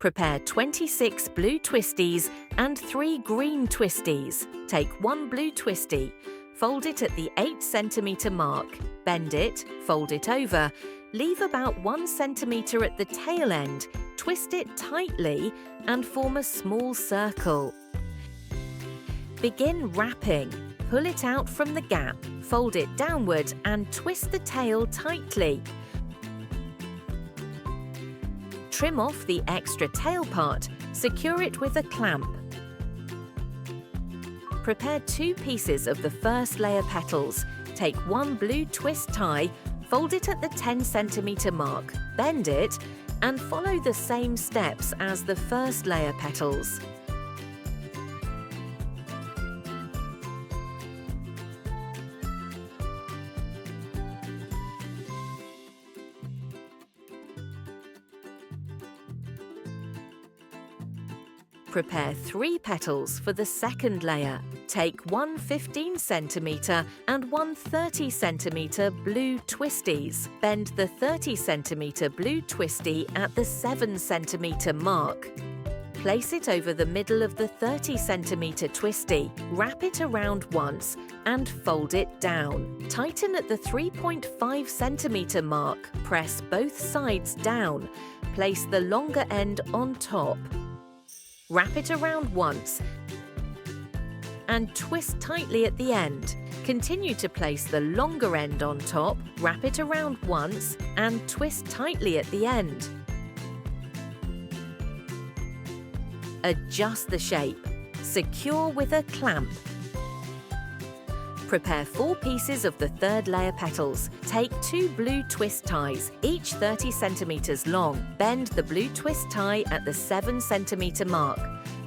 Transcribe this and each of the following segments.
Prepare 26 blue twisties and 3 green twisties. Take 1 blue twistie, fold it at the 8 cm mark, bend it, fold it over, leave about 1 cm at the tail end, twist it tightly and form a small circle. Begin wrapping. Pull it out from the gap, fold it downward and twist the tail tightly. Trim off the extra tail part, secure it with a clamp. Prepare 2 pieces of the first layer petals. Take 1 blue twist tie, fold it at the 10 cm mark, bend it, and follow the same steps as the first layer petals. Prepare 3 petals for the second layer. Take 1 15 cm and 1 30 cm blue twisties. Bend the 30 cm blue twistie at the 7 cm mark. Place it over the middle of the 30 cm twistie. Wrap it around once and fold it down. Tighten at the 3.5 cm mark. Press both sides down. Place the longer end on top. Wrap it around once and twist tightly at the end. Continue to place the longer end on top, wrap it around once and twist tightly at the end. Adjust the shape. Secure with a clamp. Prepare 4 pieces of the third layer petals. Take 2 blue twist ties, each 30 cm long. Bend the blue twist tie at the 7 cm mark.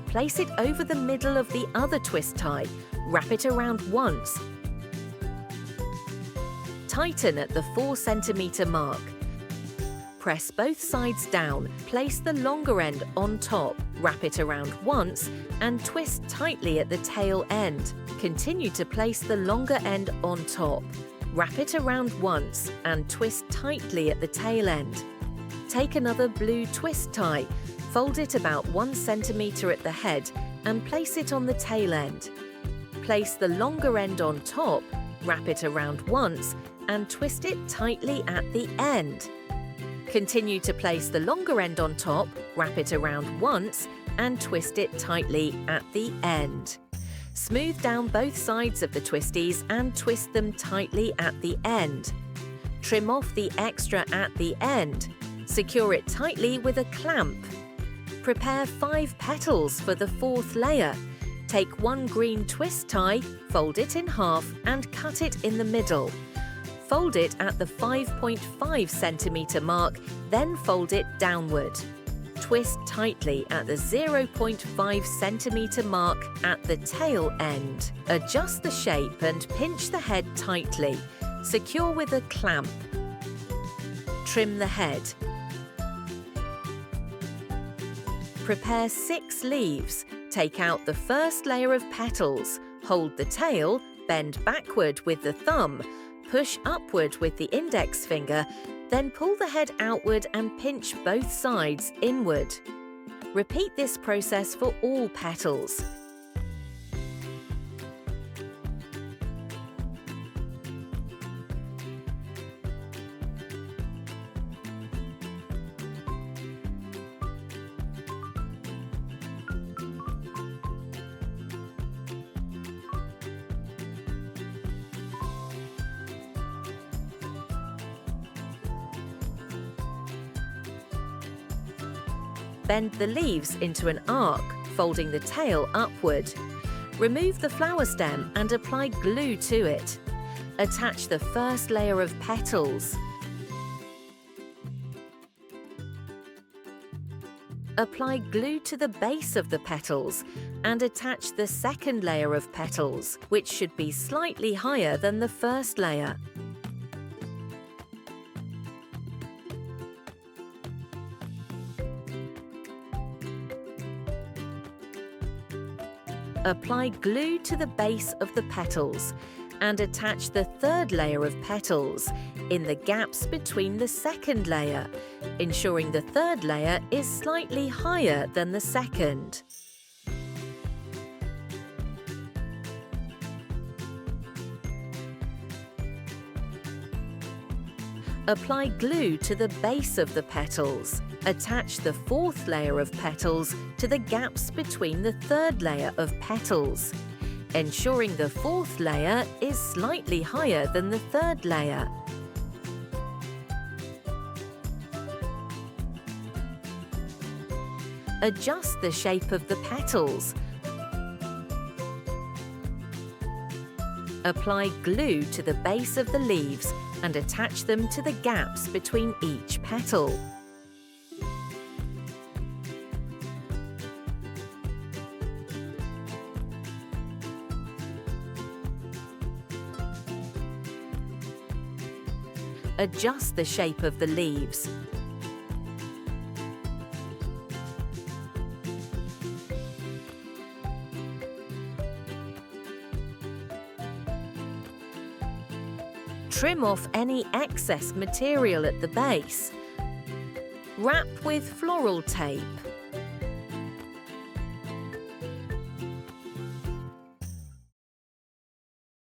Place it over the middle of the other twist tie. Wrap it around once. Tighten at the 4 cm mark. Press both sides down. Place the longer end on top. Wrap it around once and twist tightly at the tail end. Continue to place the longer end on top. Wrap it around once and twist tightly at the tail end. Take another blue twist tie, fold it about 1 cm at the head and place it on the tail end. Place the longer end on top, wrap it around once and twist it tightly at the end. Continue to place the longer end on top, wrap it around once and twist it tightly at the end. Smooth down both sides of the twisties and twist them tightly at the end. Trim off the extra at the end. Secure it tightly with a clamp. Prepare 5 petals for the 4th layer. Take 1 green twist tie, fold it in half and cut it in the middle. Fold it at the 5.5 cm mark, then fold it downward. Twist tightly at the 0.5 cm mark at the tail end. Adjust the shape and pinch the head tightly. Secure with a clamp. Trim the head. Prepare 6 leaves. Take out the first layer of petals. Hold the tail, bend backward with the thumb, push upward with the index finger, then pull the head outward and pinch both sides inward. Repeat this process for all petals. Bend the leaves into an arc, folding the tail upward. Remove the flower stem and apply glue to it. Attach the first layer of petals. Apply glue to the base of the petals and attach the second layer of petals, which should be slightly higher than the first layer. Apply glue to the base of the petals. and attach the third layer of petals in the gaps between the second layer, ensuring the third layer is slightly higher than the second. Apply glue to the base of the petals. Attach the fourth layer of petals to the gaps between the third layer of petals, ensuring the fourth layer is slightly higher than the third layer. Adjust the shape of the petals. Apply glue to the base of the leaves and attach them to the gaps between each petal. Adjust the shape of the leaves. Trim off any excess material at the base. Wrap with floral tape.